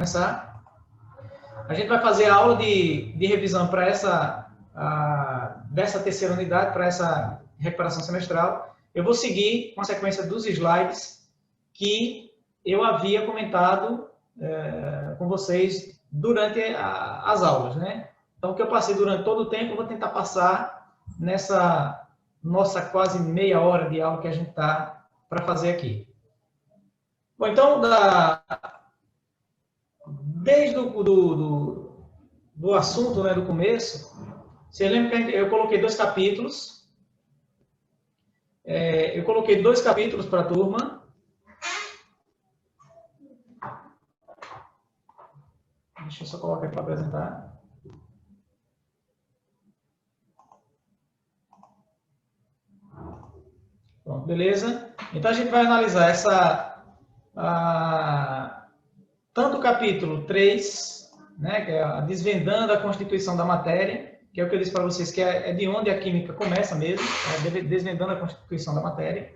começar. A gente vai fazer a aula de revisão para dessa terceira unidade, para essa recuperação semestral. Eu vou seguir com a sequência dos slides que eu havia comentado com vocês durante as aulas, né? Então, o que eu passei durante todo o tempo, eu vou tentar passar nessa nossa quase meia hora de aula que a gente está para fazer aqui. Bom, então, desde do assunto, né, do começo, você lembra que eu coloquei 2 capítulos. Eu coloquei 2 capítulos para a turma. Deixa eu só colocar aqui para apresentar. Pronto, beleza? Então, a gente vai analisar tanto o capítulo 3, né, que é desvendando a constituição da matéria, que é o que eu disse para vocês, que é de onde a química começa mesmo, desvendando a constituição da matéria,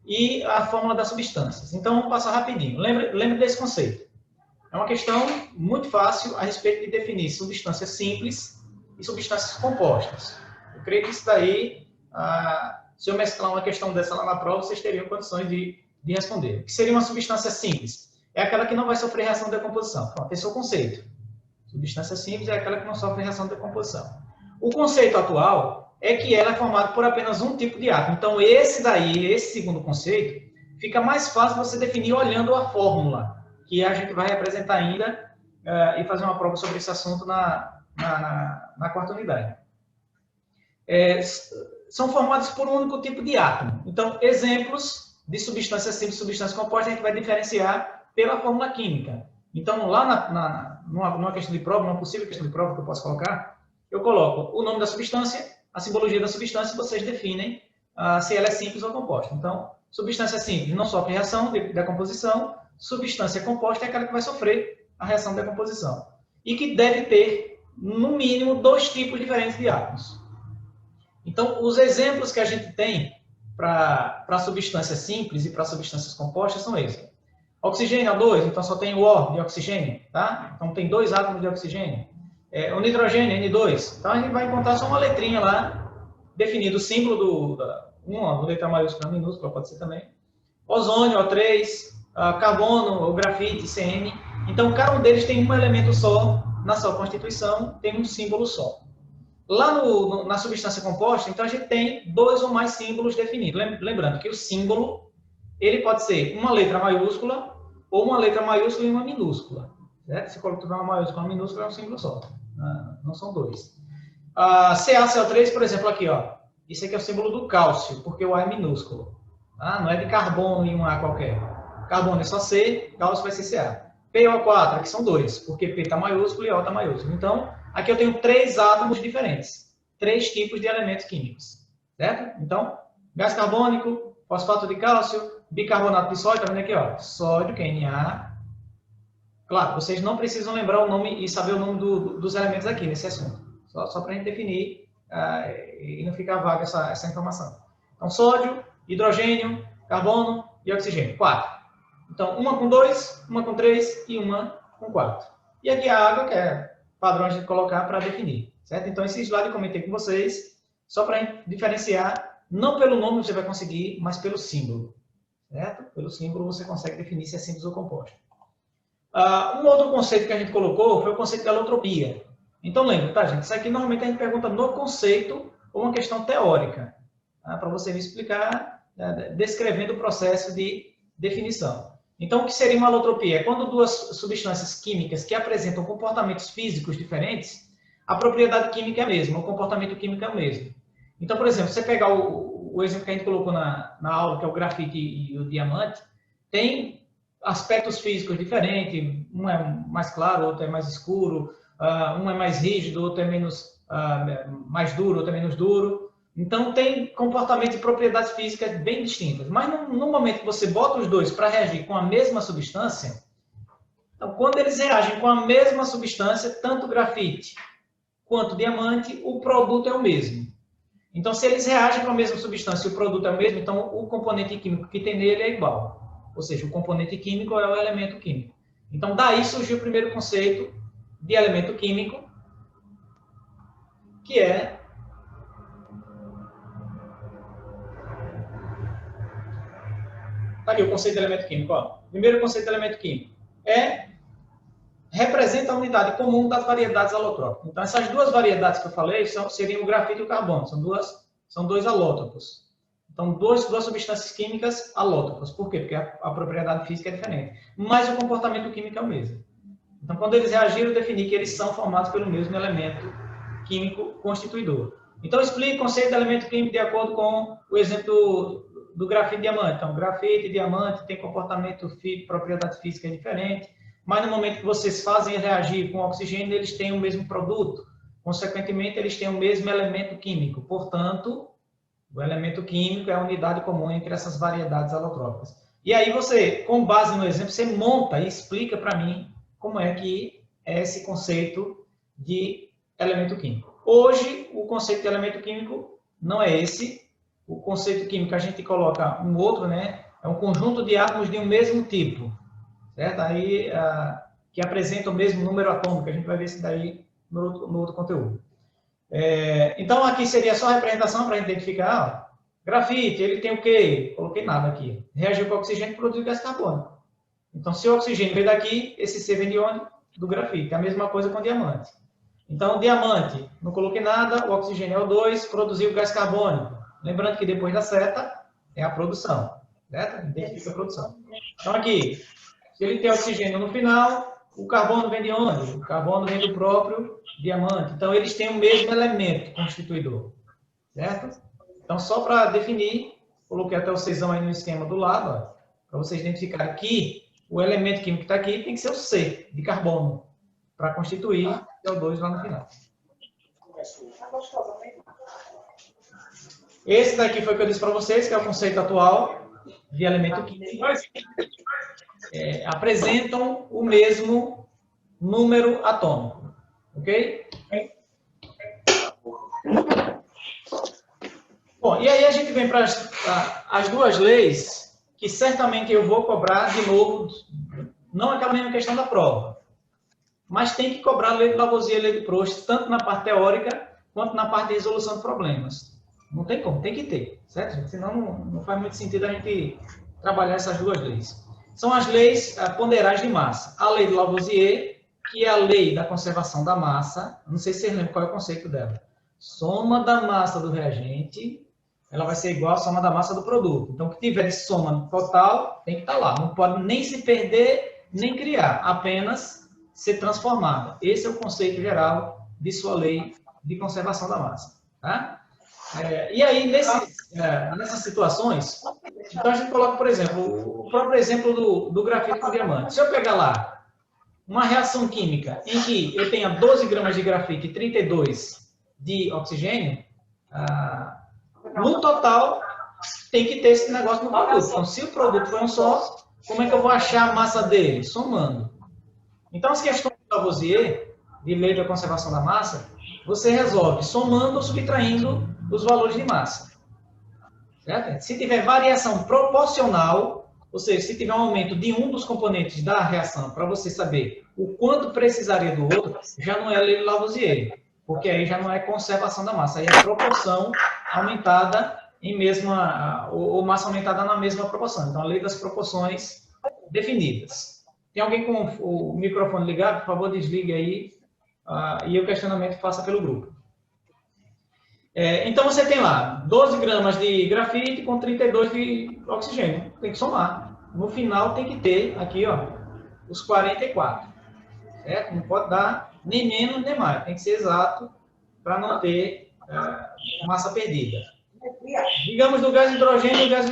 e a fórmula das substâncias. Então, vamos passar rapidinho. Lembre desse conceito. É uma questão muito fácil a respeito de definir substâncias simples e substâncias compostas. Eu creio que isso daí, se eu mesclar uma questão dessa lá na prova, vocês teriam condições de responder. O que seria uma substância simples? É aquela que não vai sofrer reação de decomposição. Pronto, esse é o conceito. Substância simples é aquela que não sofre reação de decomposição. O conceito atual é que ela é formada por apenas um tipo de átomo. Então, esse segundo conceito, fica mais fácil você definir olhando a fórmula, que a gente vai representar ainda e fazer uma prova sobre esse assunto na quarta unidade. São formados por um único tipo de átomo. Então, exemplos de substâncias simples e substâncias compostas a gente vai diferenciar pela fórmula química. Então, lá numa questão de prova, numa possível questão de prova que eu posso colocar, eu coloco o nome da substância, a simbologia da substância, e vocês definem se ela é simples ou composta. Então, substância simples não sofre reação de decomposição, substância composta é aquela que vai sofrer a reação de decomposição. E que deve ter, no mínimo, 2 tipos diferentes de átomos. Então, os exemplos que a gente tem para substâncias simples e para substâncias compostas são esses. Oxigênio, O2, então só tem o O de oxigênio, tá? Então tem 2 átomos de oxigênio. O nitrogênio, N2. Então a gente vai encontrar só uma letrinha lá, definindo o símbolo uma letra maiúscula, minúscula, pode ser também. Ozônio, O3, carbono, o grafite, CN. Então cada um deles tem um elemento só na sua constituição, tem um símbolo só. Lá na substância composta, então a gente tem 2 ou mais símbolos definidos. Lembrando que o símbolo ele pode ser uma letra maiúscula ou uma letra maiúscula e uma minúscula. Certo? Se colocar uma maiúscula e uma minúscula, é um símbolo só. Não são 2. CaCO3, por exemplo, aqui, ó. Isso aqui é o símbolo do cálcio, porque o A é minúsculo. Tá? Não é de carbono em um A qualquer. Carbono é só C, cálcio vai ser Ca. PO4, aqui são 2, porque P está maiúsculo e O está maiúsculo. Então, aqui eu tenho 3 átomos diferentes. 3 tipos de elementos químicos. Certo? Então, gás carbônico, fosfato de cálcio, bicarbonato de sódio, tá vendo aqui, ó? Sódio, que é Na. Claro, vocês não precisam lembrar o nome e saber o nome dos elementos aqui nesse assunto. Só para a gente definir e não ficar vaga essa informação. Então, sódio, hidrogênio, carbono e oxigênio. 4. Então, uma com 2, uma com 3 e uma com 4. E aqui a água, que é padrão a gente colocar para definir. Certo? Então, esse slide eu comentei com vocês, só para a gente diferenciar, não pelo nome você vai conseguir, mas pelo símbolo. Certo? Pelo símbolo você consegue definir se é simples ou composto. Um outro conceito que a gente colocou foi o conceito de alotropia. Então lembra, tá, gente? Isso aqui normalmente a gente pergunta no conceito ou uma questão teórica, tá? Para você me explicar, descrevendo o processo de definição. Então, o que seria uma alotropia? É quando 2 substâncias químicas que apresentam comportamentos físicos diferentes, a propriedade química é a mesma, o comportamento químico é o mesmo. Então, por exemplo, você pegar o exemplo que a gente colocou na aula, que é o grafite e o diamante, tem aspectos físicos diferentes, um é mais claro, outro é mais escuro, um é mais rígido, outro é mais duro, outro é menos duro. Então, tem comportamento e propriedades físicas bem distintas. Mas, no momento que você bota os 2 para reagir com a mesma substância, então, quando eles reagem com a mesma substância, tanto grafite quanto diamante, o produto é o mesmo. Então, se eles reagem com a mesma substância e o produto é o mesmo, então o componente químico que tem nele é igual. Ou seja, o componente químico é o elemento químico. Então, daí surgiu o primeiro conceito de elemento químico, que é tá aqui o conceito de elemento químico. Ó. O primeiro conceito de elemento químico representa a unidade comum das variedades alotrópicas. Então, essas duas variedades que eu falei seriam o grafito e o carbono. São dois alótropos. Então, duas substâncias químicas alótropas. Por quê? Porque a propriedade física é diferente. Mas o comportamento químico é o mesmo. Então, quando eles reagiram, eu defini que eles são formados pelo mesmo elemento químico constituidor. Então, eu explico o conceito de elemento químico de acordo com o exemplo do grafito e diamante. Então, grafito e diamante têm comportamento físico, propriedade física diferente, mas no momento que vocês fazem reagir com oxigênio, eles têm o mesmo produto. Consequentemente, eles têm o mesmo elemento químico. Portanto, o elemento químico é a unidade comum entre essas variedades alotrópicas. E aí você, com base no exemplo, você monta e explica para mim como é que é esse conceito de elemento químico. Hoje, o conceito de elemento químico não é esse. O conceito químico a gente coloca um outro, né? É um conjunto de átomos de um mesmo tipo, certo? Aí, que apresenta o mesmo número atômico. A gente vai ver isso daí no outro conteúdo. Então, aqui seria só a representação para identificar. Grafite, ele tem o quê? Coloquei nada aqui. Reagiu com oxigênio e produziu gás carbônico. Então, se o oxigênio veio daqui, esse C vem de onde? Do grafite. É a mesma coisa com o diamante. Então, o diamante, não coloquei nada, o oxigênio é o 2, produziu gás carbônico. Lembrando que depois da seta é a produção, certo? Identifica a produção. Então, aqui, se ele tem oxigênio no final, o carbono vem de onde? O carbono vem do próprio diamante. Então, eles têm o mesmo elemento constituidor, certo? Então, só para definir, coloquei até o Czão aí no esquema do lado, para vocês identificarem que o elemento químico que está aqui tem que ser o C, de carbono, para constituir CO2 lá no final. Esse daqui foi o que eu disse para vocês, que é o conceito atual de elemento químico. Apresentam o mesmo número atômico. Ok? Bom, e aí a gente vem para as duas leis, que certamente eu vou cobrar de novo, não aquela mesma questão da prova, mas tem que cobrar a lei de Lavoisier e a lei de Proust, tanto na parte teórica, quanto na parte de resolução de problemas. Não tem como, tem que ter, certo, gente? Senão não faz muito sentido a gente trabalhar essas duas leis. São as leis ponderais de massa. A lei de Lavoisier, que é a lei da conservação da massa, não sei se vocês lembram qual é o conceito dela. Soma da massa do reagente, ela vai ser igual à soma da massa do produto. Então, o que tiver de soma total, tem que estar lá. Não pode nem se perder, nem criar, apenas ser transformada. Esse é o conceito geral de sua lei de conservação da massa. Tá? E aí, nessas situações, então a gente coloca, por exemplo, o próprio exemplo do grafito com diamante. Se eu pegar lá uma reação química em que eu tenha 12 gramas de grafito e 32 de oxigênio, no total tem que ter esse negócio no produto. Então, se o produto for um só, como é que eu vou achar a massa dele? Somando. Então, as questões de Lavoisier, de lei da conservação da massa, você resolve somando ou subtraindo os valores de massa. Certo? Se tiver variação proporcional, ou seja, se tiver um aumento de um dos componentes da reação, para você saber o quanto precisaria do outro, já não é a lei de Lavoisier, porque aí já não é conservação da massa, aí é proporção aumentada em mesma, ou massa aumentada na mesma proporção. Então, a lei das proporções definidas. Tem alguém com o microfone ligado? Por favor, desligue aí e o questionamento faça pelo grupo. Então, você tem lá 12 gramas de grafite com 32 de oxigênio. Tem que somar. No final, tem que ter aqui, ó, os 44. Certo? Não pode dar nem menos nem mais. Tem que ser exato para não ter massa perdida. Digamos do gás hidrogênio e gás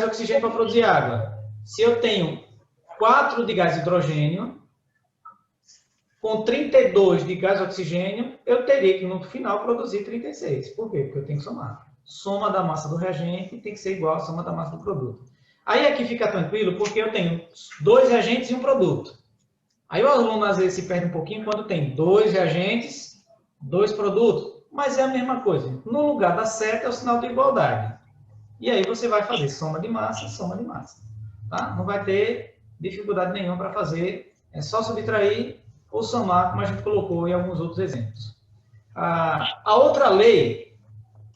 oxigênio para produzir água. Se eu tenho 4 de gás hidrogênio com 32 de gás oxigênio, eu teria que, no final, produzir 36. Por quê? Porque eu tenho que somar. Soma da massa do reagente tem que ser igual à soma da massa do produto. Aí aqui fica tranquilo, porque eu tenho 2 reagentes e um produto. Aí o aluno, às vezes, se perde um pouquinho quando tem 2 reagentes, 2 produtos. Mas é a mesma coisa. No lugar da seta é o sinal de igualdade. E aí você vai fazer soma de massa, soma de massa. Tá? Não vai ter dificuldade nenhuma para fazer, é só subtrair ou somar, como a gente colocou em alguns outros exemplos. A outra lei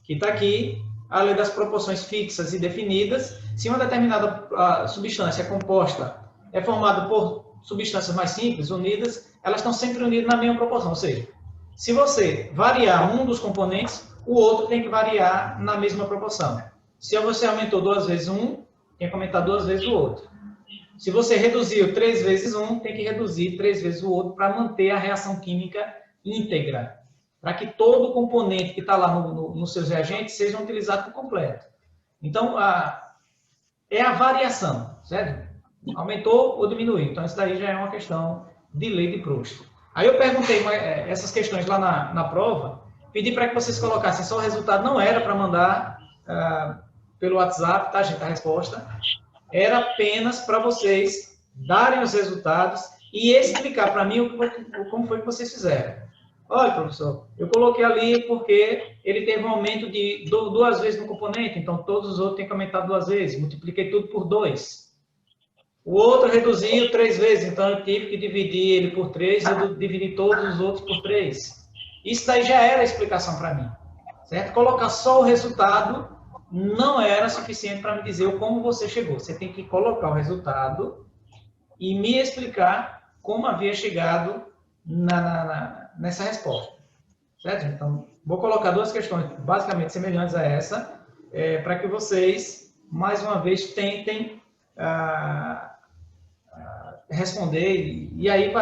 que está aqui, a lei das proporções fixas e definidas, se uma determinada substância composta é formada por substâncias mais simples, unidas, elas estão sempre unidas na mesma proporção, ou seja, se você variar um dos componentes, o outro tem que variar na mesma proporção. Se você aumentou 2 vezes um, tem que aumentar 2 vezes o outro. Se você reduziu 3 vezes um, tem que reduzir 3 vezes o outro para manter a reação química íntegra, para que todo componente que está lá nos seus reagentes seja utilizado por completo. Então, é a variação, certo? Aumentou ou diminuiu. Então, isso daí já é uma questão de lei de Proust. Aí eu perguntei essas questões lá na prova, pedi para que vocês colocassem só o resultado, não era para mandar pelo WhatsApp, tá, gente? A resposta era apenas para vocês darem os resultados e explicar para mim como foi que vocês fizeram. Olha, professor, eu coloquei ali porque ele teve um aumento de 2 vezes no componente, então todos os outros têm que aumentar 2 vezes. Multipliquei tudo por 2. O outro reduziu 3 vezes, então eu tive que dividir ele por 3 e eu dividi todos os outros por 3. Isso daí já era a explicação para mim, certo? Colocar só o resultado não era suficiente para me dizer como você chegou. Você tem que colocar o resultado e me explicar como havia chegado nessa resposta, certo? Então, vou colocar 2 questões basicamente semelhantes a essa, para que vocês, mais uma vez, tentem responder, e aí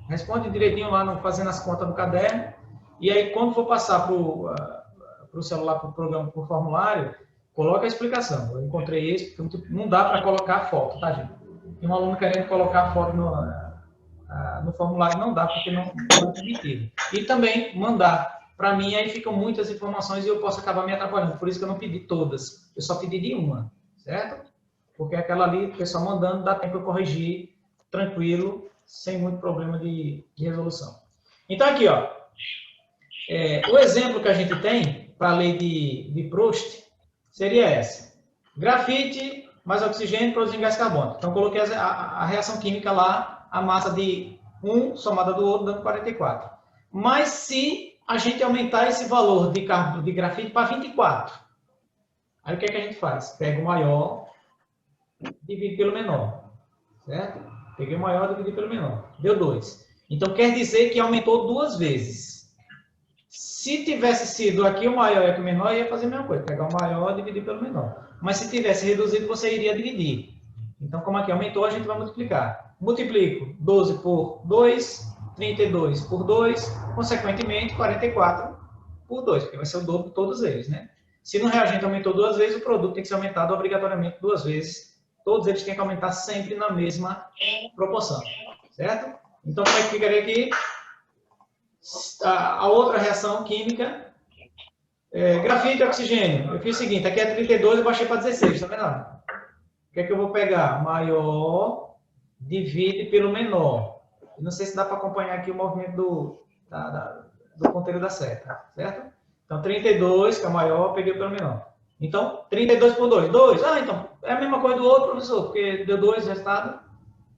responde direitinho lá, fazendo as contas no caderno, e aí quando for passar para o celular, para o programa, para o formulário, coloca a explicação. Eu encontrei isso, porque não dá para colocar a foto, tá, gente? Tem um aluno querendo colocar a foto no formulário, não dá, porque não é permitido. E também mandar para mim, aí ficam muitas informações e eu posso acabar me atrapalhando. Por isso que eu não pedi todas, eu só pedi de uma, certo? Porque aquela ali, o pessoal mandando, dá tempo de eu corrigir tranquilo, sem muito problema de resolução. Então, aqui, ó, o exemplo que a gente tem para a lei de Proust seria essa. Grafite mais oxigênio produzindo gás carbônico. Então, coloquei a reação química lá, a massa de um somada do outro, dando 44. Mas se a gente aumentar esse valor de grafite para 24, aí o que é que a gente faz? Pega o maior, divide pelo menor, certo? Peguei o maior, dividi pelo menor. Deu 2. Então, quer dizer que aumentou 2 vezes. Se tivesse sido aqui o maior e aqui o menor, ia fazer a mesma coisa. Pegar o maior e dividir pelo menor. Mas se tivesse reduzido, você iria dividir. Então, como aqui aumentou, a gente vai multiplicar. Multiplico 12 por 2, 32 por 2, consequentemente 44 por 2, porque vai ser o dobro de todos eles, né? Se no reagente aumentou 2 vezes, o produto tem que ser aumentado obrigatoriamente 2 vezes. Todos eles têm que aumentar sempre na mesma proporção, certo? Então, como é que ficaria aqui? A outra reação química, grafite e oxigênio. Eu fiz o seguinte, aqui é 32, eu baixei para 16, tá vendo? O que é que eu vou pegar? Maior divide pelo menor. Eu não sei se dá para acompanhar aqui o movimento do ponteiro da seta, certo? Então, 32, que é o maior, peguei pelo menor. Então, 32 por 2. 2. Ah, então, é a mesma coisa do outro, professor, porque deu 2 resultado.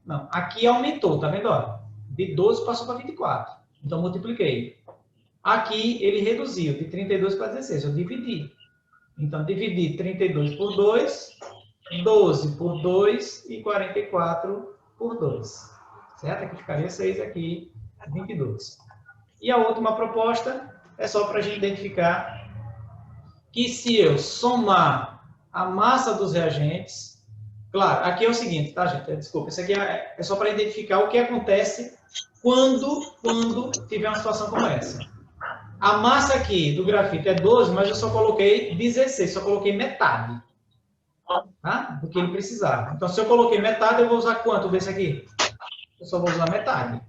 Não, aqui aumentou, tá vendo? Ó? De 12 passou para 24. Então, multipliquei. Aqui, ele reduziu de 32 para 16. Eu dividi. Então, dividi 32 por 2, 12 por 2 e 44 por 2. Certo? Aqui ficaria 6, aqui 22. E a última proposta é só para a gente identificar que se eu somar a massa dos reagentes, claro, aqui é o seguinte, tá, gente? Desculpa, isso aqui é só para identificar o que acontece quando tiver uma situação como essa. A massa aqui do grafite é 12, mas eu só coloquei 16, só coloquei metade, tá? Do que ele precisava. Então, se eu coloquei metade, eu vou usar quanto desse aqui? Eu só vou usar metade.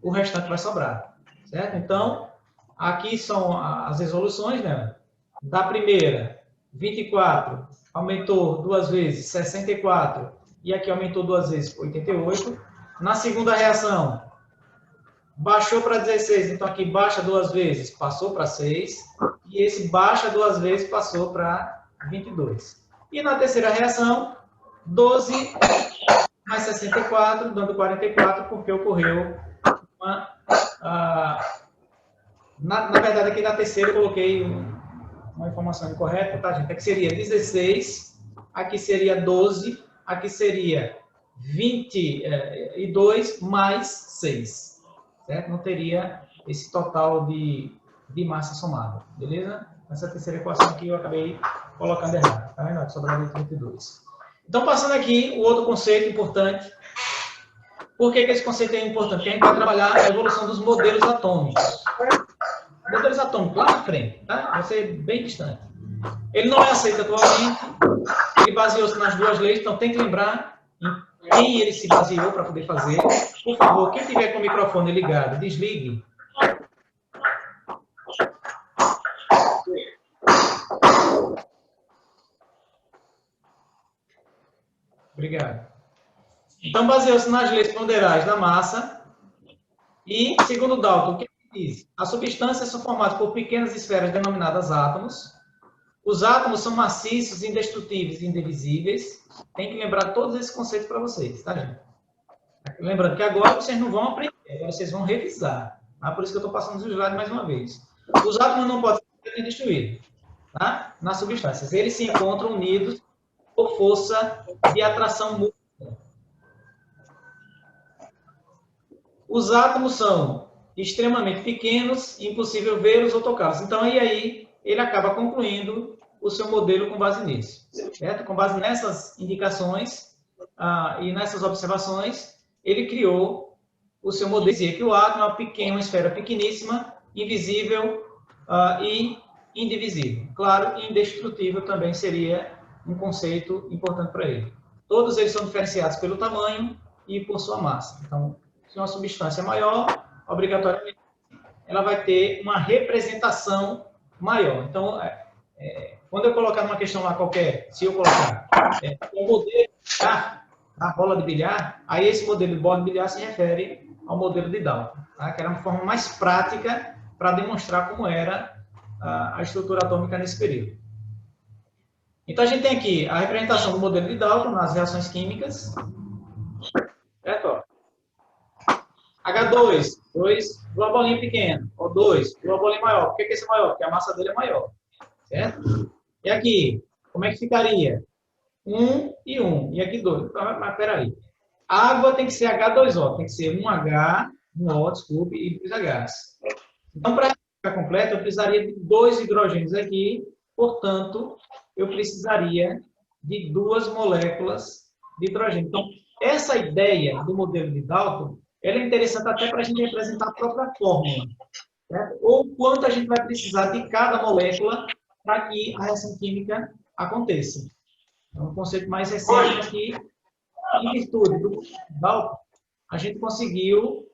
O restante vai sobrar, certo? Então, aqui são as resoluções, né? Da primeira, 24, aumentou 2 vezes, 64, e aqui aumentou 2 vezes, 88. Na segunda reação, baixou para 16, então aqui baixa 2 vezes, passou para 6, e esse baixa 2 vezes, passou para 22. E na terceira reação, 12 mais 64, dando 44, porque ocorreu uma... na verdade, aqui na terceira eu coloquei uma informação incorreta, tá, gente? Aqui seria 16, aqui seria 12, aqui seria 22 mais 6, certo? Não teria esse total de massa somada, beleza? Essa terceira equação aqui eu acabei colocando errado, tá vendo? Sobraria 32. Então, passando aqui, o outro conceito importante. Por que esse conceito é importante? Porque a gente vai trabalhar a evolução dos modelos atômicos. Modelos atômicos, lá na frente, tá? Vai ser bem distante. Ele não é aceito atualmente, ele baseou-se nas duas leis, então tem que lembrar em quem ele se baseou para poder fazer. Por favor, quem tiver com o microfone ligado, desligue. Obrigado. Então, baseou-se nas leis ponderais da massa e, segundo Dalton, o que ele diz? As substâncias são formadas por pequenas esferas denominadas átomos. Os átomos são maciços, indestrutíveis e indivisíveis. Tem que lembrar todos esses conceitos para vocês, tá, gente? Lembrando que agora vocês não vão aprender, agora vocês vão revisar. Tá? Por isso que eu estou passando os slides mais uma vez. Os átomos não podem ser destruídos, tá? Nas substâncias. Eles se encontram unidos por força de atração mútua. Os átomos são extremamente pequenos, impossível vê-los ou tocá-los. Então, aí ele acaba concluindo o seu modelo com base nisso. Certo? Com base nessas indicações e nessas observações, ele criou o seu modelo. Dizia que o átomo é uma esfera pequeníssima, invisível e indivisível. Claro, indestrutível também seria um conceito importante para ele. Todos eles são diferenciados pelo tamanho e por sua massa. Então, se uma substância é maior, obrigatoriamente, ela vai ter uma representação maior. Então, quando eu colocar numa questão lá qualquer, se eu colocar o modelo da bola de bilhar, aí esse modelo de bola de bilhar se refere ao modelo de Dalton, tá? Que era uma forma mais prática para demonstrar como era a estrutura atômica nesse período. Então, a gente tem aqui a representação do modelo de Dalton nas reações químicas. Certo? H2, 2 globolinho pequeno, O2, globolinho maior. Por que esse é maior? Porque a massa dele é maior. Certo? E aqui, como é que ficaria? 1 e 1. E aqui 2. Mas peraí. A água tem que ser H2O. Tem que ser 1H, 1O, desculpe, e 2Hs. Então, para ficar completo, eu precisaria de 2 hidrogênios aqui. Portanto, eu precisaria de 2 moléculas de hidrogênio. Então, essa ideia do modelo de Dalton, ela é interessante até para a gente representar a própria fórmula. Certo? Ou quanto a gente vai precisar de cada molécula para que a reação química aconteça. É um conceito mais recente que, em virtude do Dalton, a gente conseguiu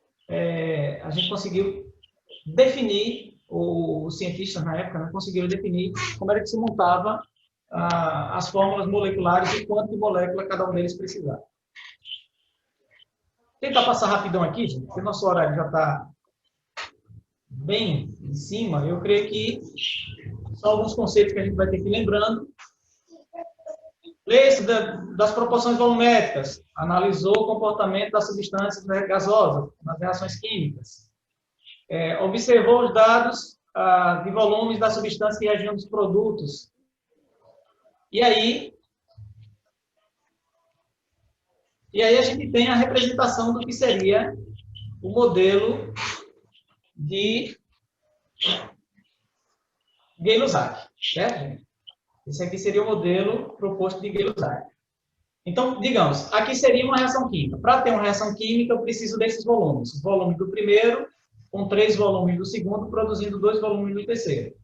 definir, os cientistas na época conseguiram definir como era que se montava as fórmulas moleculares e quanto de molécula cada um deles precisava. Vou tentar passar rapidão aqui, gente, porque o nosso horário já está bem em cima. Eu creio que são alguns conceitos que a gente vai ter que ir lembrando. Leis das proporções volumétricas. Analisou o comportamento das substâncias gasosas nas reações químicas. Observou os dados de volumes das substâncias que reagiam dos produtos. E aí a gente tem a representação do que seria o modelo de Gay-Lussac, certo, gente? Esse aqui seria o modelo proposto de Gay-Lussac. Então, digamos, aqui seria uma reação química. Para ter uma reação química, eu preciso desses volumes. O volume do primeiro, com 3 volumes do segundo, produzindo 2 volumes do terceiro.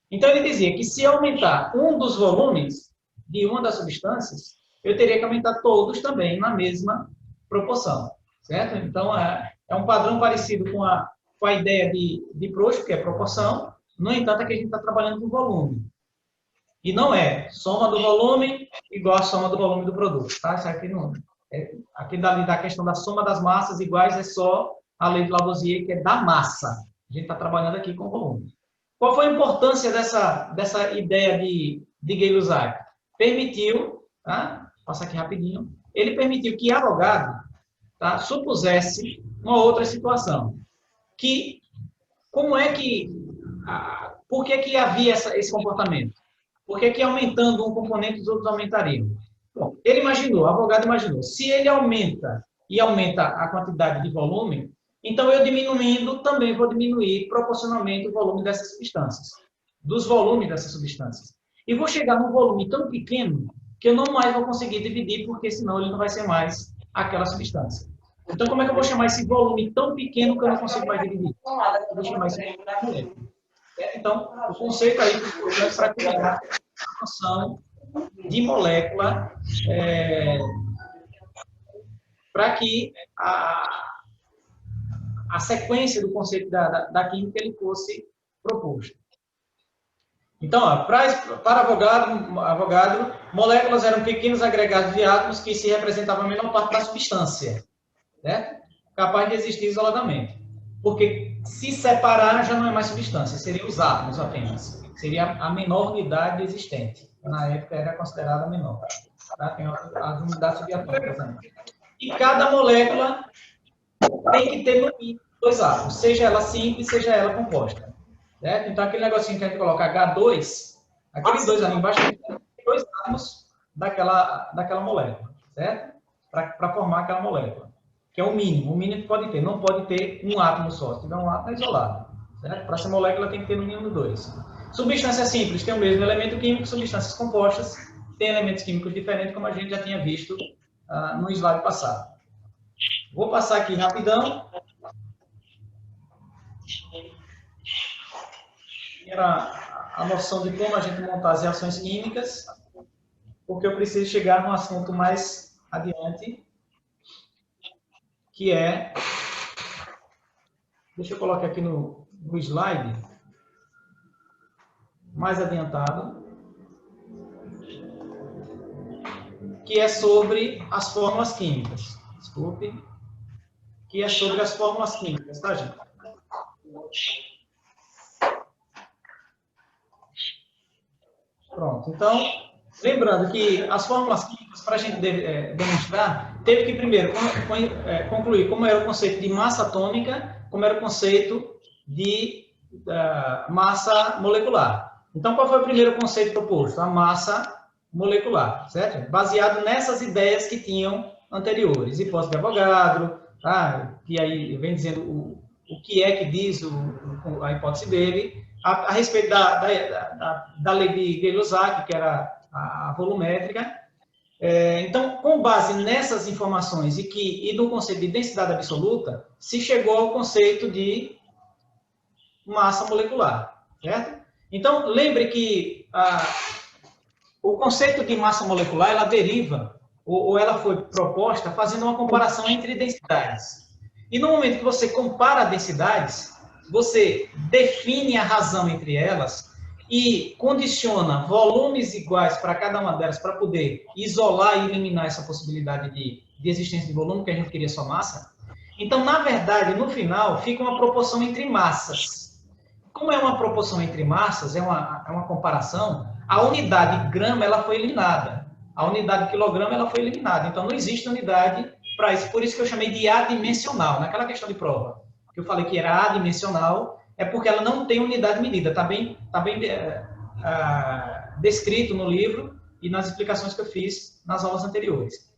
Então, ele dizia que se aumentar um dos volumes de uma das substâncias, eu teria que aumentar todos também na mesma proporção, certo? Então, é um padrão parecido com a ideia de Proust, que é proporção. No entanto, aqui a gente está trabalhando com volume. E não é soma do volume igual a soma do volume do produto, tá? Isso aqui não aqui da questão da soma das massas iguais é só a lei de Lavoisier, que é da massa. A gente está trabalhando aqui com volume. Qual foi a importância dessa ideia de Gay-Lussac? Permitiu, tá? Passa aqui rapidinho, ele permitiu que Avogadro, tá, supusesse uma outra situação. Que, como é que... por que que havia esse comportamento? Por que que aumentando um componente, os outros aumentariam? Bom, ele imaginou, Avogadro imaginou, se ele aumenta e aumenta a quantidade de volume, então eu diminuindo também vou diminuir proporcionalmente o volume dessas substâncias, dos volumes dessas substâncias. E vou chegar num volume tão pequeno que eu não mais vou conseguir dividir, porque senão ele não vai ser mais aquela substância. Então, como é que eu vou chamar esse volume tão pequeno que eu não consigo mais dividir? Eu vou chamar isso de molécula. Então, o conceito aí é para criar a noção de molécula para que a sequência do conceito da química ele fosse proposto. Então, ó, para Avogadro, moléculas eram pequenos agregados de átomos que se representavam a menor parte da substância, certo? Capaz de existir isoladamente. Porque se separar já não é mais substância, seriam os átomos apenas. Seria a menor unidade existente. Na época era considerada menor. Tá? Tem as unidades subatômicas também. E cada molécula tem que ter no mínimo 2 átomos, seja ela simples, seja ela composta. Certo? Então, aquele negocinho que a gente coloca H2, aqueles 2 ali embaixo, tem 2 átomos daquela molécula, certo? Para formar aquela molécula, que é o mínimo que pode ter. Não pode ter um átomo só, se tiver um átomo é isolado. Certo? Para essa molécula tem que ter no mínimo 2. Substâncias simples têm o mesmo elemento químico, substâncias compostas têm elementos químicos diferentes, como a gente já tinha visto no slide passado. Vou passar aqui rapidão. Era a noção de como a gente montar as reações químicas, porque eu preciso chegar num assunto mais adiante, que é... Deixa eu colocar aqui no slide, mais adiantado, que é sobre as fórmulas químicas. Desculpe. Que é sobre as fórmulas químicas, tá, gente? Pronto. Então, lembrando que as fórmulas químicas, para a gente demonstrar, teve que primeiro concluir como era o conceito de massa atômica, como era o conceito de massa molecular. Então, qual foi o primeiro conceito proposto? A massa molecular, certo? Baseado nessas ideias que tinham anteriores. Hipótese de Avogadro, tá? Que aí vem dizendo o que é que diz a hipótese dele, a respeito da lei de Gay-Lussac, que era a volumétrica. Então, com base nessas informações e no conceito de densidade absoluta, se chegou ao conceito de massa molecular, certo? Então, lembre que o conceito de massa molecular, ela deriva, ou ela foi proposta fazendo uma comparação entre densidades. E no momento que você compara densidades, você define a razão entre elas e condiciona volumes iguais para cada uma delas para poder isolar e eliminar essa possibilidade de existência de volume, que a gente queria só massa. Então, na verdade, no final, fica uma proporção entre massas. Como é uma proporção entre massas, é uma comparação, a unidade grama ela foi eliminada. A unidade quilograma ela foi eliminada. Então, não existe unidade para isso. Por isso que eu chamei de adimensional, naquela questão de prova. Que eu falei que era adimensional, é porque ela não tem unidade medida. Está bem descrito no livro e nas explicações que eu fiz nas aulas anteriores.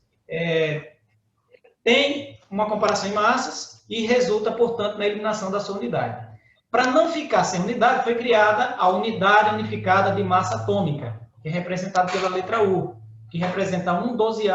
Tem uma comparação em massas e resulta, portanto, na eliminação da sua unidade. Para não ficar sem unidade, foi criada a unidade unificada de massa atômica, que é representada pela letra U, que representa 1/12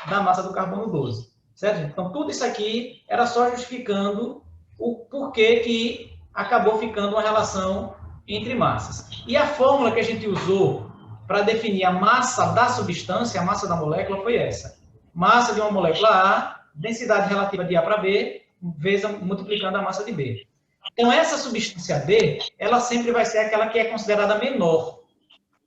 da massa do carbono 12. Certo? Então, tudo isso aqui era só justificando o porquê que acabou ficando uma relação entre massas. E a fórmula que a gente usou para definir a massa da substância, a massa da molécula, foi essa. Massa de uma molécula A, densidade relativa de A para B, vezes multiplicando a massa de B. Então, essa substância B, ela sempre vai ser aquela que é considerada menor.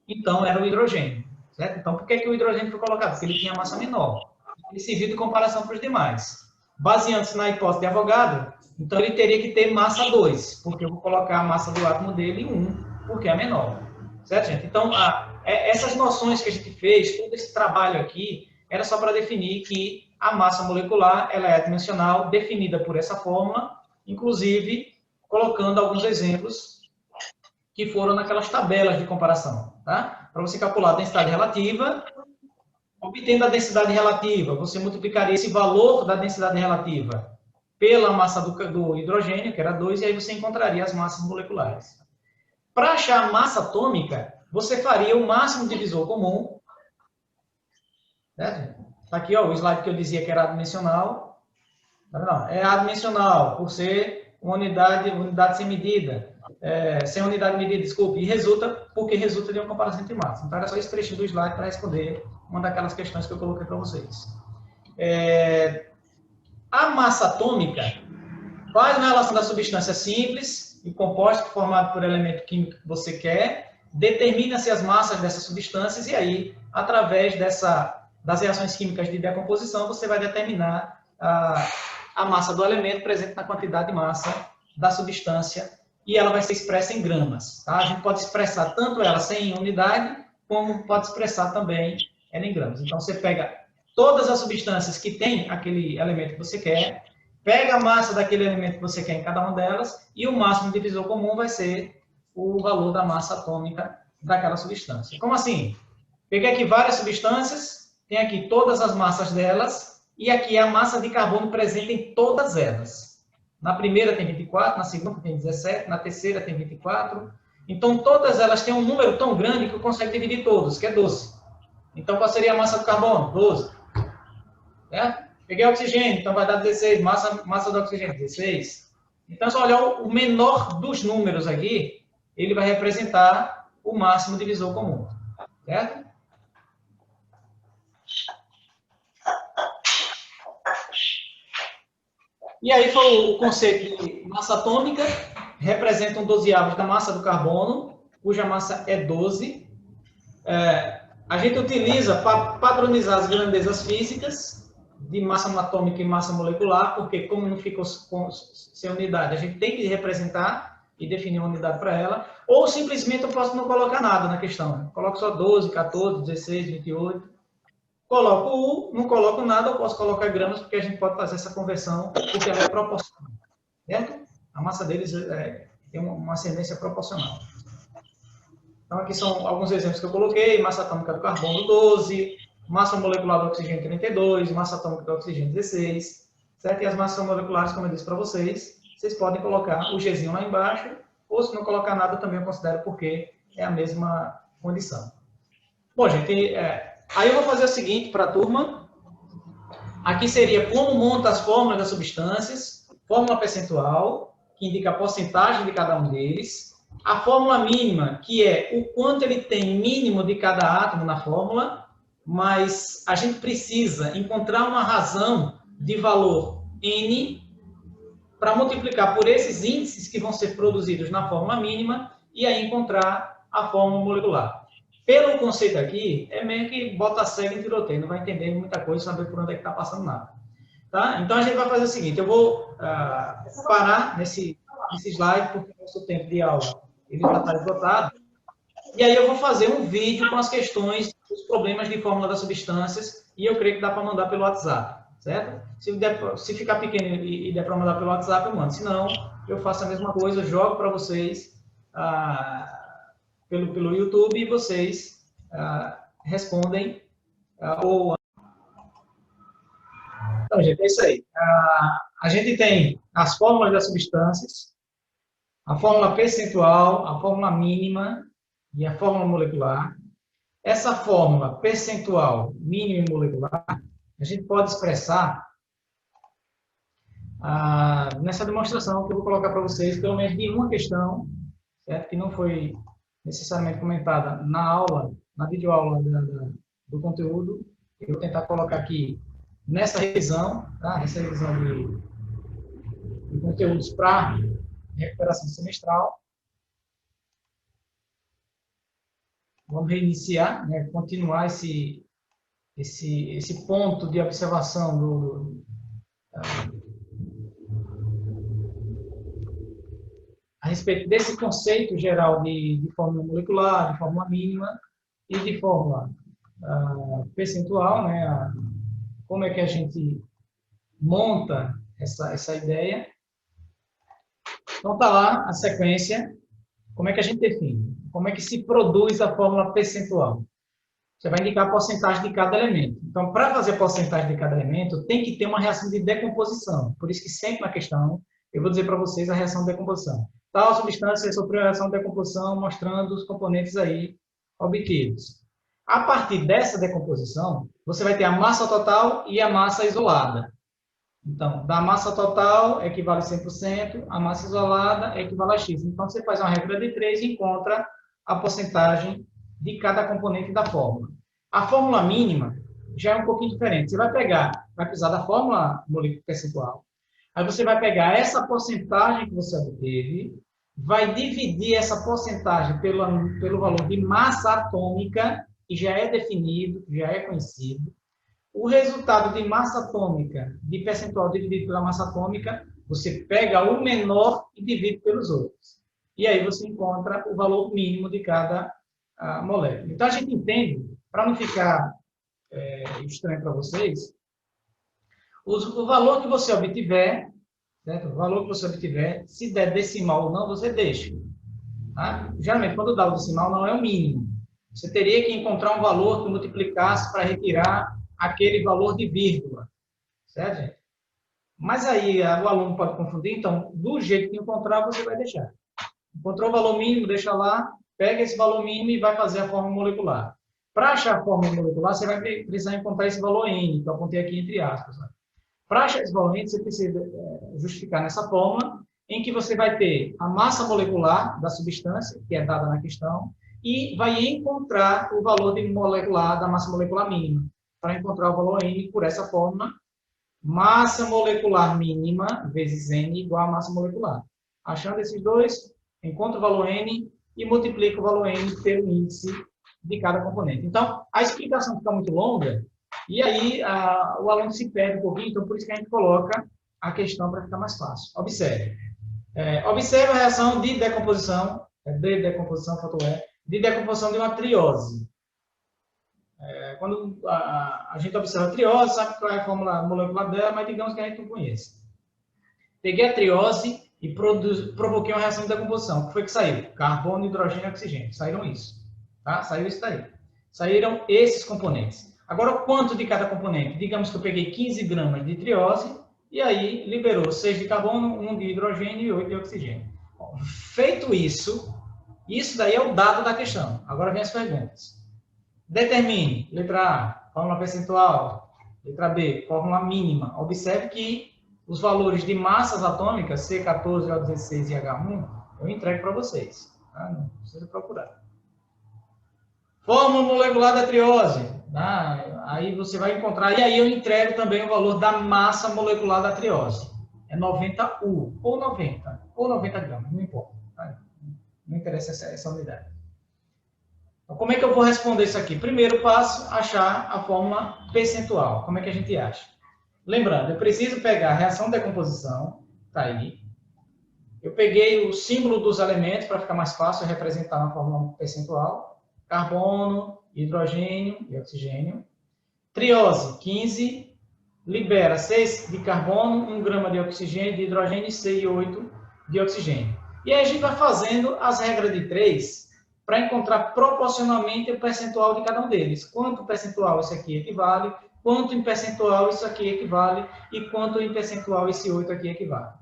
Então, era o hidrogênio. Certo? Então, por que o hidrogênio foi colocado? Porque ele tinha massa menor. Ele serviu de comparação para os demais. Baseando-se na hipótese de Avogadro, então ele teria que ter massa 2, porque eu vou colocar a massa do átomo dele em 1, porque é menor. Certo, gente? Então, essas noções que a gente fez, todo esse trabalho aqui, era só para definir que a massa molecular ela é adimensional, definida por essa fórmula, inclusive colocando alguns exemplos que foram naquelas tabelas de comparação. Tá? Para você calcular a densidade relativa, obtendo a densidade relativa, você multiplicaria esse valor da densidade relativa pela massa do hidrogênio, que era 2, e aí você encontraria as massas moleculares. Para achar a massa atômica, você faria o máximo divisor comum. Está aqui ó, o slide que eu dizia que era adimensional. Não, é adimensional, por ser uma unidade sem medida. Sem unidade de medida, desculpe, e porque resulta de uma comparação entre massas. Então, era só esse trechinho do slide para responder uma daquelas questões que eu coloquei para vocês. A massa atômica faz uma relação da substância simples e composta formado por elemento químico que você quer, determina-se as massas dessas substâncias e aí, através das reações químicas de decomposição, você vai determinar a massa do elemento presente na quantidade de massa da substância e ela vai ser expressa em gramas. Tá? A gente pode expressar tanto ela sem unidade, como pode expressar também ela em gramas. Então, você pega todas as substâncias que tem aquele elemento que você quer, pega a massa daquele elemento que você quer em cada uma delas, e o máximo divisor comum vai ser o valor da massa atômica daquela substância. Como assim? Peguei aqui várias substâncias, tem aqui todas as massas delas, e aqui a massa de carbono presente em todas elas. Na primeira tem 24, na segunda tem 17, na terceira tem 24. Então, todas elas têm um número tão grande que eu consigo dividir todos, que é 12. Então, qual seria a massa do carbono? 12. Certo? Peguei oxigênio, então vai dar 16. Massa do oxigênio, 16. Então, se olhar o menor dos números aqui, ele vai representar o máximo divisor comum. Certo? E aí foi o conceito de massa atômica, representam 12avos da massa do carbono, cuja massa é 12. A gente utiliza para padronizar as grandezas físicas de massa atômica e massa molecular, porque como não fica sem unidade, a gente tem que representar e definir uma unidade para ela, ou simplesmente eu posso não colocar nada na questão. Coloco só 12, 14, 16, 28. Coloco U, não coloco nada, eu posso colocar gramas, porque a gente pode fazer essa conversão, porque ela é proporcional. Certo? A massa deles tem uma ascendência proporcional. Então, aqui são alguns exemplos que eu coloquei. Massa atômica do carbono, 12. Massa molecular do oxigênio, 32. Massa atômica do oxigênio, 16. Certo? E as massas moleculares, como eu disse para vocês, vocês podem colocar o Gzinho lá embaixo, ou se não colocar nada, também eu considero porque é a mesma condição. Bom, gente, aí eu vou fazer o seguinte para a turma. Aqui seria como monta as fórmulas das substâncias, fórmula percentual, que indica a porcentagem de cada um deles, a fórmula mínima, que é o quanto ele tem mínimo de cada átomo na fórmula, mas a gente precisa encontrar uma razão de valor N para multiplicar por esses índices que vão ser produzidos na fórmula mínima e aí encontrar a fórmula molecular. Pelo conceito aqui, é meio que bota cego em tiroteio, não vai entender muita coisa, saber por onde é que está passando nada. Tá? Então, a gente vai fazer o seguinte, eu vou parar nesse slide, porque o nosso tempo de aula ele já está esgotado, e aí eu vou fazer um vídeo com as questões, os problemas de fórmula das substâncias, e eu creio que dá para mandar pelo WhatsApp, certo? Se ficar pequeno e der para mandar pelo WhatsApp, eu mando. Se não, eu faço a mesma coisa, eu jogo para vocês pelo YouTube e vocês respondem. Então, gente, é isso aí. A gente tem as fórmulas das substâncias, a fórmula percentual, a fórmula mínima e a fórmula molecular. Essa fórmula percentual, mínima e molecular, a gente pode expressar nessa demonstração que eu vou colocar para vocês, pelo menos de uma questão, certo? Que não foi necessariamente comentada na aula, na videoaula do conteúdo. Eu vou tentar colocar aqui nessa revisão, tá? Nessa revisão de conteúdos para recuperação semestral. Vamos reiniciar, né? Continuar esse ponto de observação a respeito desse conceito geral de fórmula molecular, de fórmula mínima e de fórmula percentual, né? Como é que a gente monta essa ideia. Então, está lá a sequência. Como é que a gente define? Como é que se produz a fórmula percentual? Você vai indicar a porcentagem de cada elemento. Então, para fazer a porcentagem de cada elemento, tem que ter uma reação de decomposição. Por isso que sempre na questão, eu vou dizer para vocês a reação de decomposição. Tal substância sofreu a reação de decomposição, mostrando os componentes aí obtidos. A partir dessa decomposição, você vai ter a massa total e a massa isolada. Então, da massa total equivale a 100%, a massa isolada equivale a X. Então, você faz uma regra de 3 e encontra a porcentagem de cada componente da fórmula. A fórmula mínima já é um pouquinho diferente. Você vai precisar da fórmula percentual, aí você vai pegar essa porcentagem que você obteve, vai dividir essa porcentagem pelo valor de massa atômica, que já é definido, que já é conhecido. O resultado de massa atômica, de percentual dividido pela massa atômica, você pega o menor e divide pelos outros. E aí você encontra o valor mínimo de cada molécula. Então, a gente entende, para não ficar estranho para vocês, o valor que você obtiver, certo? O valor que você obtiver, se der decimal ou não, você deixa. Tá? Geralmente, quando dá o decimal, não é o mínimo. Você teria que encontrar um valor que multiplicasse para retirar aquele valor de vírgula, certo, gente? Mas aí o aluno pode confundir, então, do jeito que encontrar, você vai deixar. Encontrou o valor mínimo, deixa lá, pega esse valor mínimo e vai fazer a fórmula molecular. Para achar a fórmula molecular, você vai precisar encontrar esse valor N, que eu apontei aqui entre aspas. Né? Para achar esse valor N, você precisa justificar nessa fórmula, em que você vai ter a massa molecular da substância, que é dada na questão, e vai encontrar o valor de molecular da massa molecular mínima. Para encontrar o valor N por essa fórmula, massa molecular mínima vezes N igual a massa molecular. Achando esses dois, encontra o valor N e multiplica o valor N pelo índice de cada componente. Então, a explicação fica muito longa e aí o aluno se perde um pouquinho, então por isso que a gente coloca a questão para ficar mais fácil. Observe. Observe a reação de decomposição, de decomposição de uma triose. Quando a gente observa a triose, sabe qual é a fórmula molecular dela, mas digamos que a gente não conhece. Peguei a triose e provoquei uma reação de decomposição. O que foi que saiu? Carbono, hidrogênio e oxigênio. Saíram isso. Tá? Saiu isso daí. Saíram esses componentes. Agora, o quanto de cada componente? Digamos que eu peguei 15 gramas de triose e aí liberou 6 de carbono, 1 de hidrogênio e 8 de oxigênio. Bom, feito isso, isso daí é o dado da questão. Agora vem as perguntas. Determine, letra A, fórmula percentual. Letra B, fórmula mínima. Observe que os valores de massas atômicas, C14, O16 e H1, eu entrego para vocês. Tá? Não precisa procurar. Fórmula molecular da triose. Tá? Aí você vai encontrar, e aí eu entrego também o valor da massa molecular da triose. É 90U, ou 90 gramas, não importa. Tá? Não interessa essa unidade. Como é que eu vou responder isso aqui? Primeiro passo, achar a fórmula percentual. Como é que a gente acha? Lembrando, eu preciso pegar a reação de decomposição, tá aí. Eu peguei o símbolo dos elementos para ficar mais fácil representar na fórmula percentual. Carbono, hidrogênio e oxigênio. Triose, 15, libera 6 de carbono, 1 grama de oxigênio, de hidrogênio e 6,8 de oxigênio. E aí a gente vai fazendo as regras de 3 para encontrar proporcionalmente o percentual de cada um deles. Quanto percentual isso aqui equivale, quanto em percentual isso aqui equivale e quanto em percentual esse 8 aqui equivale.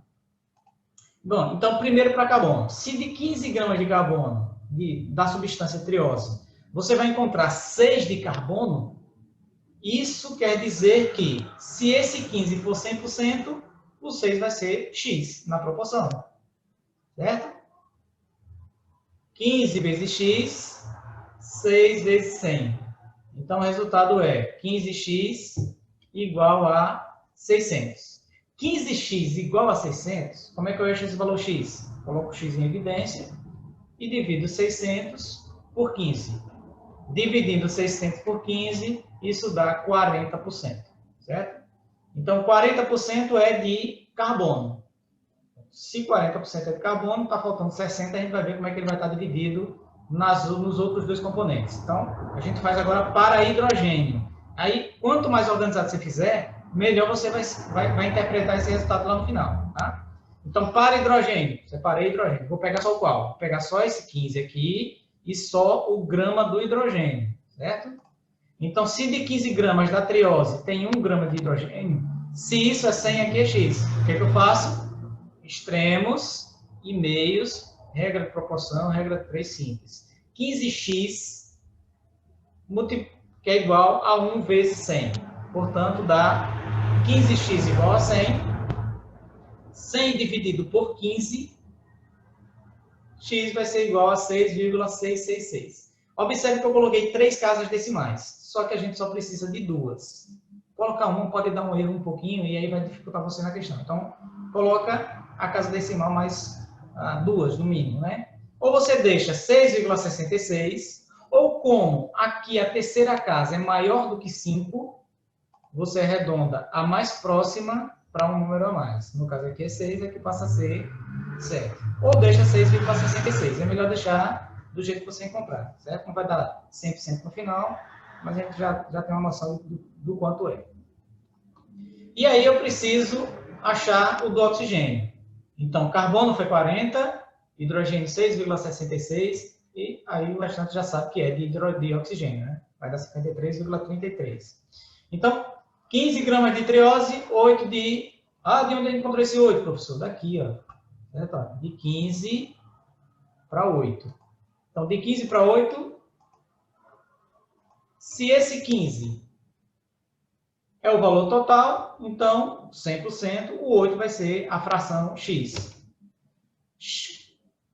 Bom, então primeiro para carbono. Se de 15 gramas de carbono da substância triose, você vai encontrar 6 de carbono, isso quer dizer que se esse 15 for 100%, o 6 vai ser X na proporção. Certo? 15 vezes x, 6 vezes 100. Então, o resultado é 15x igual a 600. 15x igual a 600, como é que eu acho esse valor x? Coloco o x em evidência e divido 600 por 15. Dividindo 600 por 15, isso dá 40%. Certo? Então, 40% é de carbono. Se 40% é de carbono, está faltando 60, a gente vai ver como é que ele vai estar dividido nos outros dois componentes. Então, a gente faz agora para hidrogênio. Aí, quanto mais organizado você fizer, melhor você vai interpretar esse resultado lá no final. Tá? Então, para hidrogênio, separei hidrogênio. Vou pegar só o qual? Vou pegar só esse 15 aqui e só o grama do hidrogênio, certo? Então, se de 15 gramas da triose tem 1 grama de hidrogênio, se isso é 100, aqui é X. O que é que eu faço? Extremos e meios, regra de proporção, regra 3 simples. 15x que é igual a 1 vezes 100. Portanto, dá 15x igual a 100. 100 dividido por 15, x vai ser igual a 6,666. Observe que eu coloquei 3 casas decimais, só que a gente só precisa de 2. Colocar uma pode dar um erro um pouquinho e aí vai dificultar você na questão. Então, coloca a casa decimal mais 2 no mínimo, né? Ou você deixa 6,66, ou como aqui a terceira casa é maior do que 5, você arredonda a mais próxima para um número a mais. No caso aqui é 6, aqui passa a ser 7. Ou deixa 6,66. É melhor deixar do jeito que você encontrar, certo? Não vai dar 100% no final, mas a gente já tem uma noção do quanto é. E aí eu preciso achar o do oxigênio. Então, carbono foi 40, hidrogênio 6,66, e aí o restante já sabe que é de oxigênio, né? Vai dar 53,33. Então, 15 gramas de triose, 8 de... de onde ele encontrou esse 8, professor? Daqui, ó. Certo? De 15 para 8. Então, de 15 para 8, se esse 15 é o valor total, então, 100%, o 8 vai ser a fração x.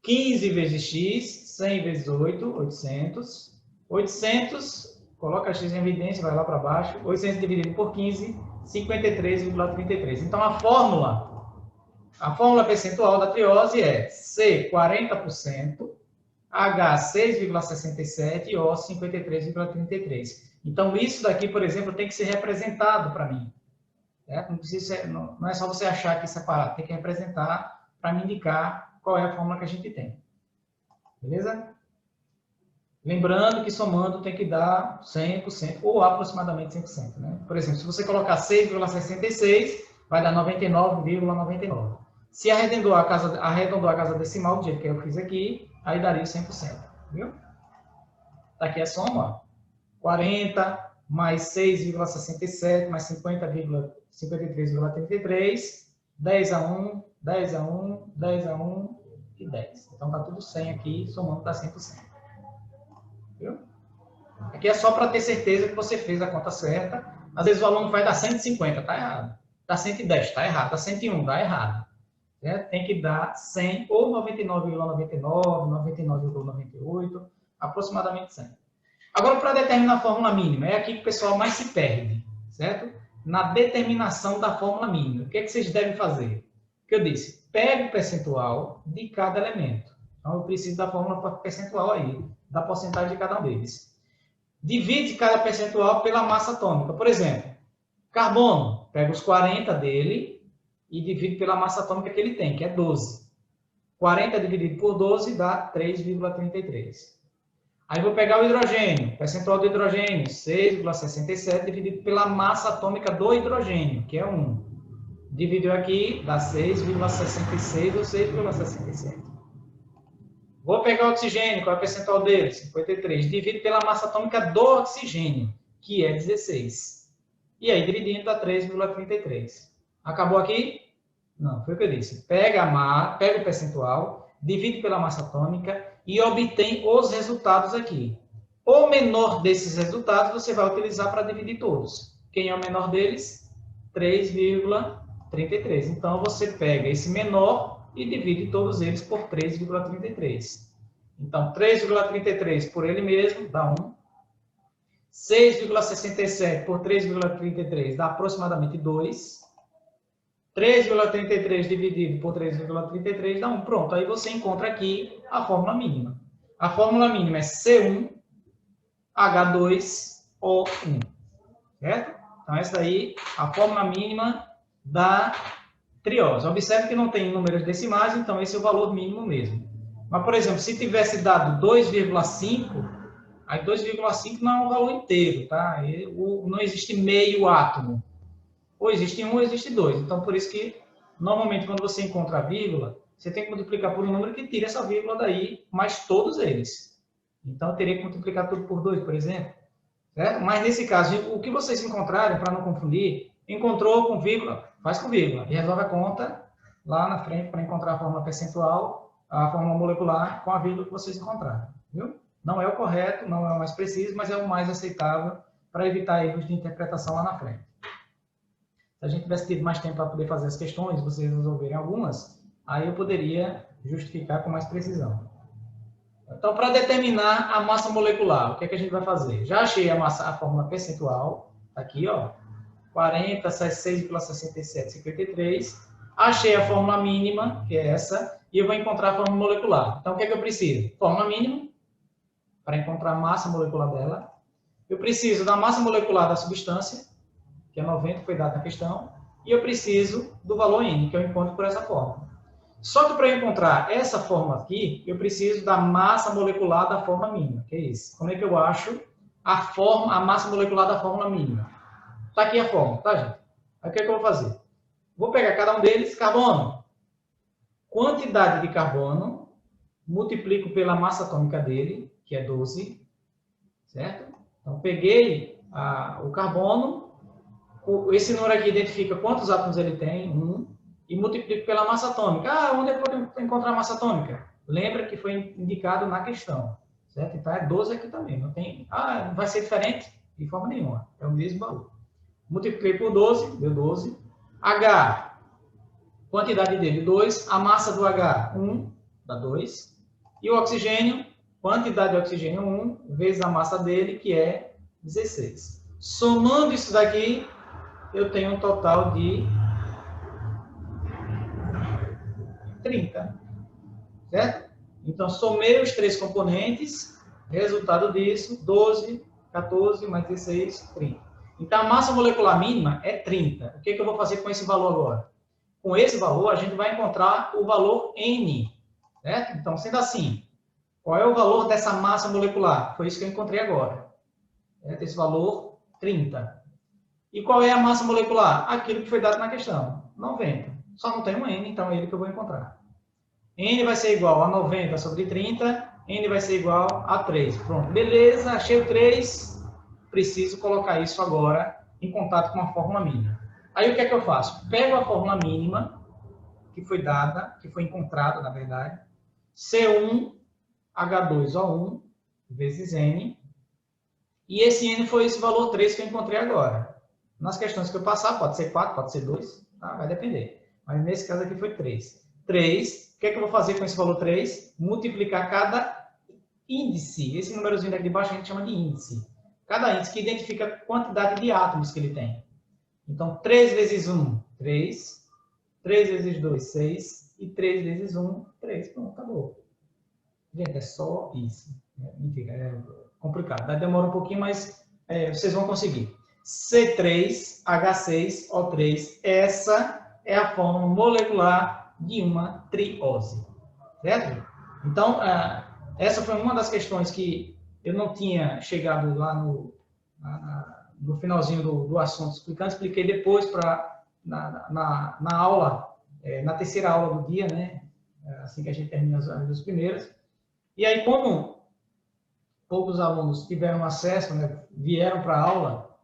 15 vezes x, 100 vezes 8, 800. 800, coloca x em evidência, vai lá para baixo. 800 dividido por 15, 53,33. Então, a fórmula percentual da triose é C, 40%, H, 6,67 e O, 53,33. Então, isso daqui, por exemplo, tem que ser representado para mim. Certo? Não é só você achar aqui separado, tem que representar para me indicar qual é a fórmula que a gente tem. Beleza? Lembrando que somando tem que dar 100% ou aproximadamente 100%. Né? Por exemplo, se você colocar 6,66, vai dar 99,99. Se arredondou a casa decimal, do jeito que eu fiz aqui, aí daria 100%. Viu? Aqui é a soma. 40 mais 6,67 mais 53,33, 10 a 1, 10 a 1, 10 a 1 e 10. Então, está tudo 100 aqui, somando dá 100%. Viu? Aqui é só para ter certeza que você fez a conta certa. Às vezes o aluno vai dar 150, está errado. Dá 110, está errado. Dá 101, dá errado. Certo? Tem que dar 100 ou 99,99, 99,98, aproximadamente 100. Agora, para determinar a fórmula mínima, é aqui que o pessoal mais se perde, certo? Na determinação da fórmula mínima. O que é que vocês devem fazer? O que eu disse? Pega o percentual de cada elemento. Então, eu preciso da fórmula percentual aí, da porcentagem de cada um deles. Divide cada percentual pela massa atômica. Por exemplo, carbono, pega os 40 dele e divide pela massa atômica que ele tem, que é 12. 40 dividido por 12 dá 3,33. Aí vou pegar o hidrogênio, percentual do hidrogênio, 6,67 dividido pela massa atômica do hidrogênio, que é 1. Dividiu aqui, dá 6,66 ou 6,67. Vou pegar o oxigênio, qual é o percentual dele? 53. Divido pela massa atômica do oxigênio, que é 16. E aí, dividindo, dá 3,33. Acabou aqui? Não, foi o que eu disse. Pega o percentual, divide pela massa atômica e obtém os resultados aqui. O menor desses resultados você vai utilizar para dividir todos. Quem é o menor deles? 3,33. Então, você pega esse menor e divide todos eles por 3,33. Então, 3,33 por ele mesmo dá 1. 6,67 por 3,33 dá aproximadamente 2. 3,33 dividido por 3,33 dá 1. Pronto, aí você encontra aqui a fórmula mínima. A fórmula mínima é C1H2O1. Certo? Então, essa daí é a fórmula mínima da triose. Observe que não tem números decimais, então esse é o valor mínimo mesmo. Mas, por exemplo, se tivesse dado 2,5, aí 2,5 não é um valor inteiro, tá? Não existe meio átomo. Ou existe um ou existe dois. Então, por isso que, normalmente, quando você encontra a vírgula, você tem que multiplicar por um número que tira essa vírgula daí, mais todos eles. Então, eu teria que multiplicar tudo por 2, por exemplo. Certo? Mas, nesse caso, o que vocês encontrarem, para não confundir, encontrou com vírgula, faz com vírgula. E resolve a conta lá na frente para encontrar a fórmula percentual, a fórmula molecular com a vírgula que vocês encontraram. Viu? Não é o correto, não é o mais preciso, mas é o mais aceitável para evitar erros de interpretação lá na frente. Se a gente tivesse tido mais tempo para poder fazer as questões, vocês resolverem algumas, aí eu poderia justificar com mais precisão. Então, para determinar a massa molecular, o que é que a gente vai fazer? Já achei a fórmula percentual, tá aqui, ó, 40, 6,67, 53. Achei a fórmula mínima, que é essa, e eu vou encontrar a fórmula molecular. Então, o que é que eu preciso? Fórmula mínima, para encontrar a massa molecular dela. Eu preciso da massa molecular da substância, que é 90, foi dado na questão, e eu preciso do valor N, que eu encontro por essa fórmula. Só que para eu encontrar essa fórmula aqui, eu preciso da massa molecular da fórmula mínima, que é isso. Como é que eu acho a massa molecular da fórmula mínima? Está aqui a fórmula, tá, gente? Aí o que é que eu vou fazer? Vou pegar cada um deles, carbono. Quantidade de carbono, multiplico pela massa atômica dele, que é 12, certo? Então, peguei o carbono, esse número aqui identifica quantos átomos ele tem, 1, e multiplico pela massa atômica. Ah, onde é que eu vou encontrar a massa atômica? Lembra que foi indicado na questão, certo? Então, é 12 aqui também. Não tem, não vai ser diferente de forma nenhuma. É o mesmo valor. Multipliquei por 12, deu 12. H, quantidade dele, 2. A massa do H, 1, dá 2. E o oxigênio, quantidade de oxigênio, 1, vezes a massa dele, que é 16. Somando isso daqui, eu tenho um total de 30. Certo? Então, somei os três componentes, resultado disso, 12, 14, mais 16, 30. Então, a massa molecular mínima é 30. O que eu vou fazer com esse valor agora? Com esse valor, a gente vai encontrar o valor N. Certo? Então, sendo assim, qual é o valor dessa massa molecular? Foi isso que eu encontrei agora. Certo? Esse valor, 30. E qual é a massa molecular? Aquilo que foi dado na questão, 90. Só não tem um N, então é ele que eu vou encontrar. N vai ser igual a 90 sobre 30, N vai ser igual a 3. Pronto, beleza, achei o 3, preciso colocar isso agora em contato com a fórmula mínima. Aí o que é que eu faço? Pego a fórmula mínima que foi dada, que foi encontrada, na verdade, C1H2O1 vezes N, e esse N foi esse valor 3 que eu encontrei agora. Nas questões que eu passar, pode ser 4, pode ser 2, tá? Vai depender. Mas nesse caso aqui foi 3. 3, o que é que eu vou fazer com esse valor 3? Multiplicar cada índice. Esse númerozinho daqui de baixo a gente chama de índice. Cada índice que identifica a quantidade de átomos que ele tem. Então, 3 vezes 1, 3. 3 vezes 2, 6. E 3 vezes 1, 3. Pronto, acabou. Gente, é só isso. Mentira, é complicado. Demora um pouquinho, mas vocês vão conseguir. C3H6O3. Essa é a fórmula molecular de uma triose. Certo? Então, essa foi uma das questões que eu não tinha chegado lá no finalzinho do assunto explicando. Expliquei depois na aula, na terceira aula do dia, né? Assim que a gente termina as duas primeiras. E aí, como poucos alunos tiveram acesso, né, vieram para a aula,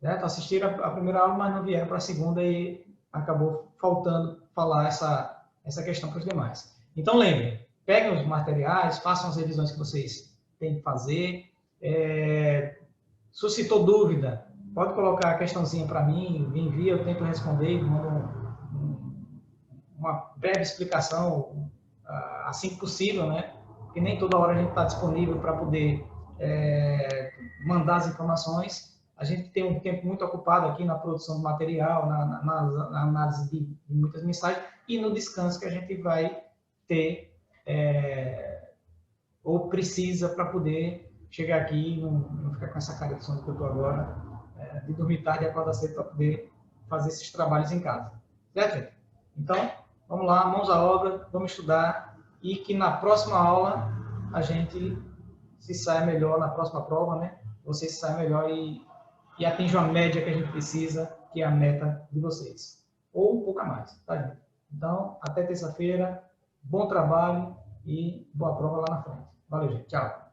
certo? Assistiram a primeira aula, mas não vieram para a segunda e acabou faltando falar essa questão para os demais. Então, lembrem, peguem os materiais, façam as revisões que vocês têm que fazer. Suscitou dúvida, pode colocar a questãozinha para mim, me envia, eu tento responder, mando uma breve explicação, assim que possível, né? Porque nem toda hora a gente está disponível para poder mandar as informações. A gente tem um tempo muito ocupado aqui na produção do material, na análise de muitas mensagens e no descanso que a gente vai ter ou precisa para poder chegar aqui e não ficar com essa cara de sono que eu estou agora, de dormir tarde e acordar cedo para poder fazer esses trabalhos em casa. Certo? Então, vamos lá, mãos à obra, vamos estudar e que na próxima aula a gente se saia melhor na próxima prova, né? Vocês se saiam melhor e atinjam a média que a gente precisa, que é a meta de vocês. Ou um pouco a mais, tá, gente? Então, até terça-feira, bom trabalho e boa prova lá na frente. Valeu, gente. Tchau.